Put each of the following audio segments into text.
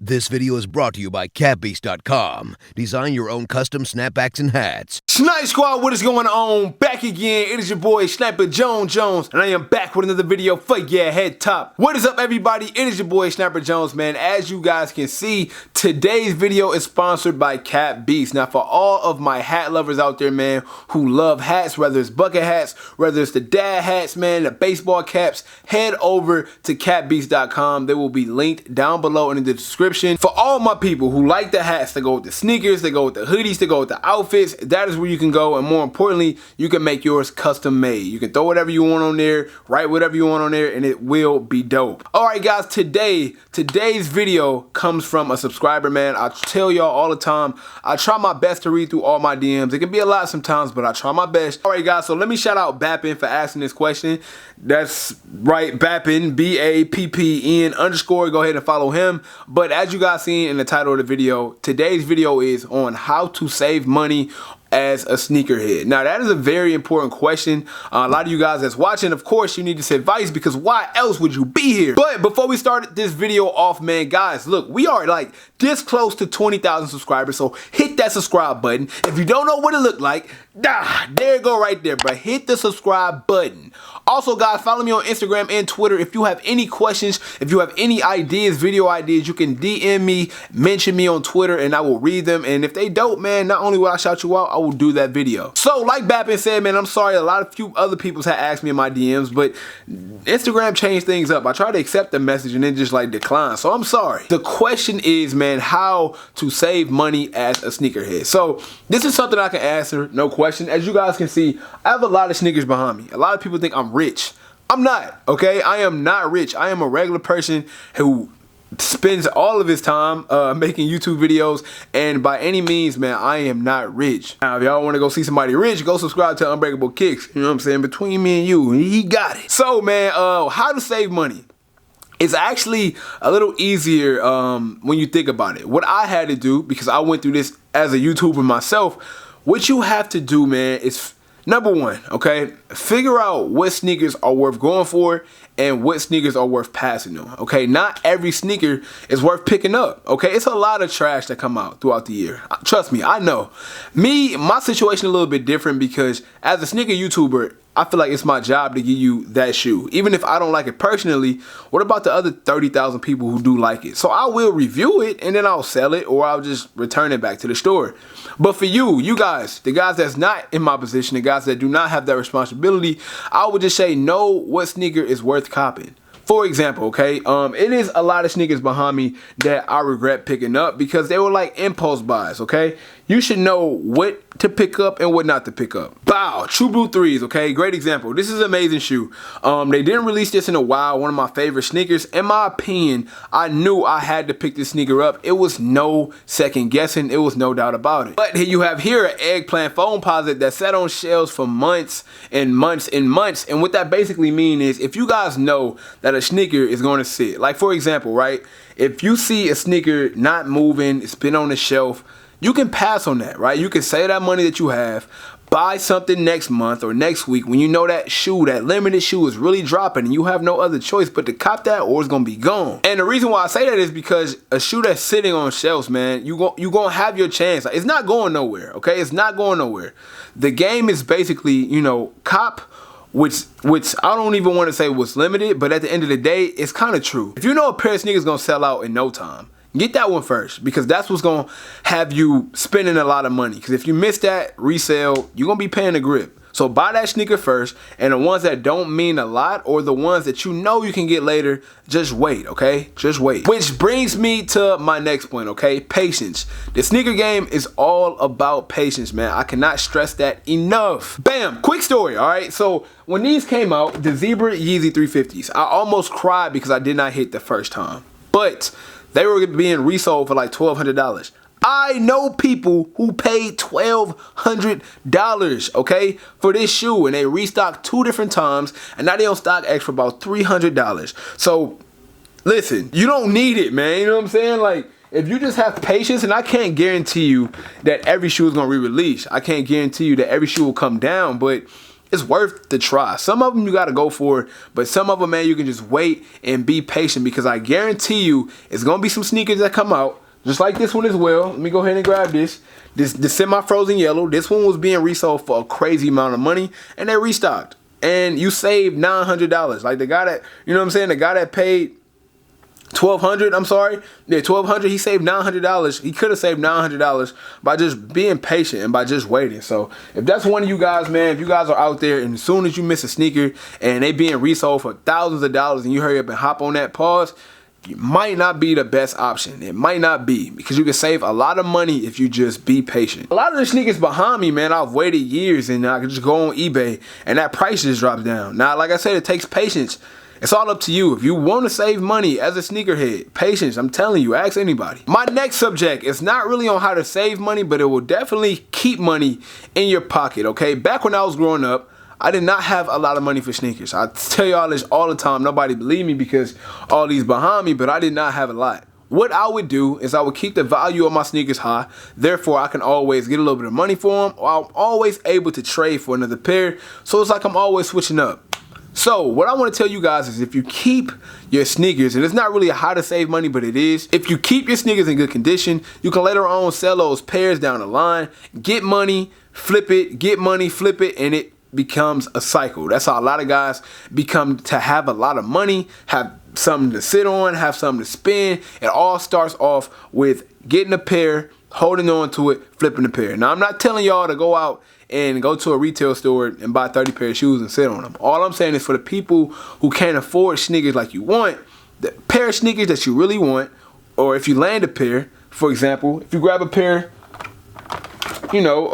This video is brought to you by catbeast.com. Design your own custom snapbacks and hats. Snipe Squad, what is going on? Back again. It is your boy Sniper Jones, and I am back with another video for your head top. What is up, everybody? It is your boy Sniper Jones, man. As you guys can see, today's video is sponsored by Cat Beast. Now, for all of my hat lovers out there, man, who love hats, whether it's bucket hats, whether it's the dad hats, man, the baseball caps, head over to catbeast.com. They will be linked down below in the description. For all my people who like the hats, they go with the sneakers, they go with the hoodies, they go with the outfits, that is where you can go, and more importantly, you can make yours custom made. You can throw whatever you want on there, write whatever you want on there, and it will be dope. Alright guys, today's video comes from a subscriber, man. I tell y'all all the time, I try my best to read through all my DMs. It can be a lot sometimes, but I try my best. Alright guys, so let me shout out Bappin for asking this question. That's right, Bappin, B-A-P-P-N _. Go ahead and follow him. But as you guys seen in the title of the video, today's video is on how to save money as a sneakerhead. Now, that is a very important question. A lot of you guys that's watching, of course, you need this advice because why else would you be here? But before we start this video off, man, guys, look, we are like this close to 20,000 subscribers, so hit that subscribe button. If you don't know what it looked like, there you go right there, bro. Hit the subscribe button. Also, guys, follow me on Instagram and Twitter. If you have any questions, if you have any ideas, video ideas, you can DM me, mention me on Twitter, and I will read them. And if they dope, man, not only will I shout you out, I will do that video. So, like Bappin said, man, I'm sorry, a few other people had asked me in my DMs, but Instagram changed things up. I tried to accept the message and then just like decline. So I'm sorry. The question is, man, how to save money as a sneakerhead. So this is something I can answer, no question. As you guys can see, I have a lot of sneakers behind me. A lot of people think I'm rich. I'm not, okay? I am not rich. I am a regular person who spends all of his time making YouTube videos, and by any means, man, I am not rich. Now, if y'all want to go see somebody rich, go subscribe to Unbreakable Kicks. You know what I'm saying? Between me and you, he got it. So, man, how to save money? It's actually a little easier when you think about it. What I had to do, because I went through this as a YouTuber myself, what you have to do, man, is number one, okay, figure out what sneakers are worth going for and what sneakers are worth passing on, okay? Not every sneaker is worth picking up, okay? It's a lot of trash that come out throughout the year. Trust me, I know. My situation a little bit different because as a sneaker YouTuber, I feel like it's my job to give you that shoe. Even if I don't like it personally, what about the other 30,000 people who do like it? So I will review it and then I'll sell it or I'll just return it back to the store. But for you guys, the guys that's not in my position, the guys that do not have that responsibility, I would just say know what sneaker is worth copping. For example, okay, it is a lot of sneakers behind me that I regret picking up because they were like impulse buys, okay? You should know what to pick up and what not to pick up. Bow, True Blue 3s, okay? Great example. This is an amazing shoe. They didn't release this in a while. One of my favorite sneakers. In my opinion, I knew I had to pick this sneaker up. It was no second guessing. It was no doubt about it. But you have here an eggplant foam posit that sat on shelves for months and months and months. And what that basically means is if you guys know that a sneaker is going to sit, like for example, right? If you see a sneaker not moving, it's been on the shelf, you can pass on that, right? You can save that money that you have, buy something next month or next week when you know that shoe, that limited shoe is really dropping and you have no other choice but to cop that or it's gonna be gone. And the reason why I say that is because a shoe that's sitting on shelves, man, you gonna have your chance. It's not going nowhere, okay? It's not going nowhere. The game is basically, you know, cop, which I don't even want to say was limited, but at the end of the day, it's kind of true. If you know a pair of sneakers is gonna sell out in no time, get that one first because that's what's going to have you spending a lot of money. Because if you miss that resale, you're going to be paying a grip. So buy that sneaker first, and the ones that don't mean a lot or the ones that you know you can get later, just wait, okay? Just wait. Which brings me to my next point, okay? Patience. The sneaker game is all about patience, man. I cannot stress that enough. Bam! Quick story, all right? So when these came out, the Zebra Yeezy 350s, I almost cried because I did not hit the first time. But they were being resold for like $1,200. I know people who paid $1,200, okay, for this shoe, and they restocked 2 different times, and now they on StockX for about $300. So, listen, you don't need it, man. You know what I'm saying? Like, if you just have patience, and I can't guarantee you that every shoe is gonna re-release. I can't guarantee you that every shoe will come down, but it's worth the try. Some of them you gotta go for it, but some of them, man, you can just wait and be patient, because I guarantee you it's gonna be some sneakers that come out just like this one as well. Let me go ahead and grab this semi-frozen yellow. This one was being resold for a crazy amount of money, and they restocked, and you saved $900. Like the guy that, you know what I'm saying, the guy that paid $1,200, I'm sorry, yeah, $1,200, he saved $900. He could have saved $900 by just being patient and by just waiting. So if that's one of you guys, man, if you guys are out there and as soon as you miss a sneaker and they being resold for thousands of dollars and you hurry up and hop on that pause, it might not be the best option. It might not be, because you can save a lot of money if you just be patient. A lot of the sneakers behind me, man, I've waited years and I can just go on eBay and that price just drops down. Now, like I said, it takes patience. It's all up to you. If you want to save money as a sneakerhead, patience, I'm telling you, ask anybody. My next subject is not really on how to save money, but it will definitely keep money in your pocket, okay? Back when I was growing up, I did not have a lot of money for sneakers. I tell y'all this all the time. Nobody believe me because all these behind me, but I did not have a lot. What I would do is I would keep the value of my sneakers high. Therefore, I can always get a little bit of money for them, or I'm always able to trade for another pair. So it's like I'm always switching up. So what I want to tell you guys is, if you keep your sneakers, and it's not really how to save money, but it is, if you keep your sneakers in good condition, you can later on sell those pairs down the line, get money, flip it, get money, flip it, and it becomes a cycle. That's how a lot of guys become to have a lot of money, have something to sit on, have something to spend. It all starts off with getting a pair, holding on to it, flipping a pair. Now, I'm not telling y'all to go out and go to a retail store and buy 30 pair of shoes and sit on them. All I'm saying is, for the people who can't afford sneakers like you want, the pair of sneakers that you really want, or if you land a pair, for example, if you grab a pair, you know,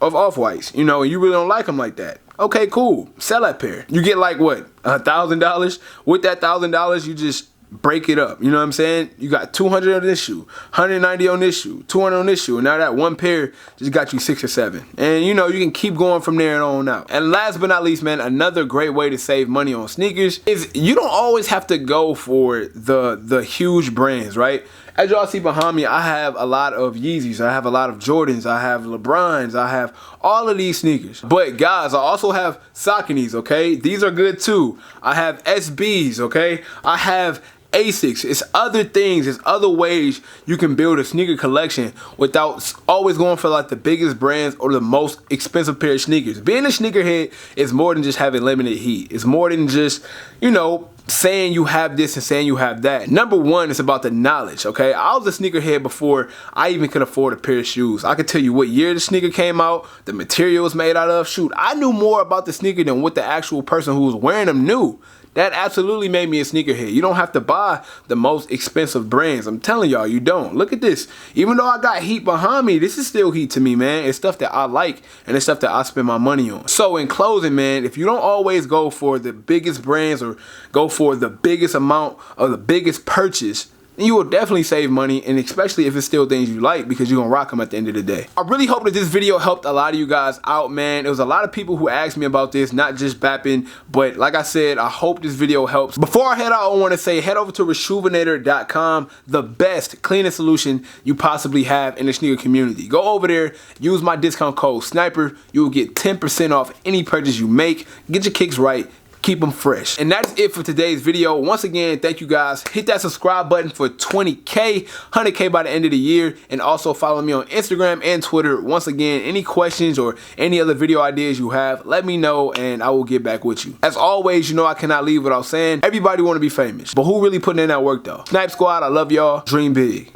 of off-whites, you know, and you really don't like them like that, okay, cool, sell that pair. You get like what, $1,000? With that $1,000, you just break it up. You know what I'm saying? You got 200 on this shoe, 190 on this shoe, 200 on this shoe, and now that one pair just got you 6 or 7. And you know, you can keep going from there and on out. And last but not least, man, another great way to save money on sneakers is you don't always have to go for the huge brands, right? As y'all see behind me, I have a lot of Yeezys, I have a lot of Jordans, I have LeBrons, I have all of these sneakers. But guys, I also have Sauconys, okay? These are good too. I have SBs, okay? I have Asics. It's other things, it's other ways you can build a sneaker collection without always going for like the biggest brands or the most expensive pair of sneakers. Being a sneakerhead is more than just having limited heat. It's more than just, you know, saying you have this and saying you have that. Number one, it's about the knowledge, okay? I was a sneakerhead before I even could afford a pair of shoes. I could tell you what year the sneaker came out, the material it's made out of. Shoot, I knew more about the sneaker than what the actual person who was wearing them knew. That absolutely made me a sneakerhead. You don't have to buy the most expensive brands. I'm telling y'all, you don't. Look at this. Even though I got heat behind me, this is still heat to me, man. It's stuff that I like, and it's stuff that I spend my money on. So in closing, man, if you don't always go for the biggest brands or go for the biggest amount or the biggest purchase, you will definitely save money, and especially if it's still things you like, because you're gonna rock them at the end of the day. I really hope that this video helped a lot of you guys out, man. There was a lot of people who asked me about this, not just bapping, but like I said, I hope this video helps. Before I head out, I want to say head over to reshoevn8r.com, the best, cleanest solution you possibly have in the sneaker community. Go over there, use my discount code SNIPER. You will get 10% off any purchase you make. Get your kicks right. Keep them fresh. And that's it for today's video. Once again, thank you guys. Hit that subscribe button for 20K, 100K by the end of the year. And also follow me on Instagram and Twitter. Once again, any questions or any other video ideas you have, let me know and I will get back with you. As always, you know I cannot leave without saying, everybody want to be famous, but who really putting in that work though? Snipe Squad, I love y'all. Dream big.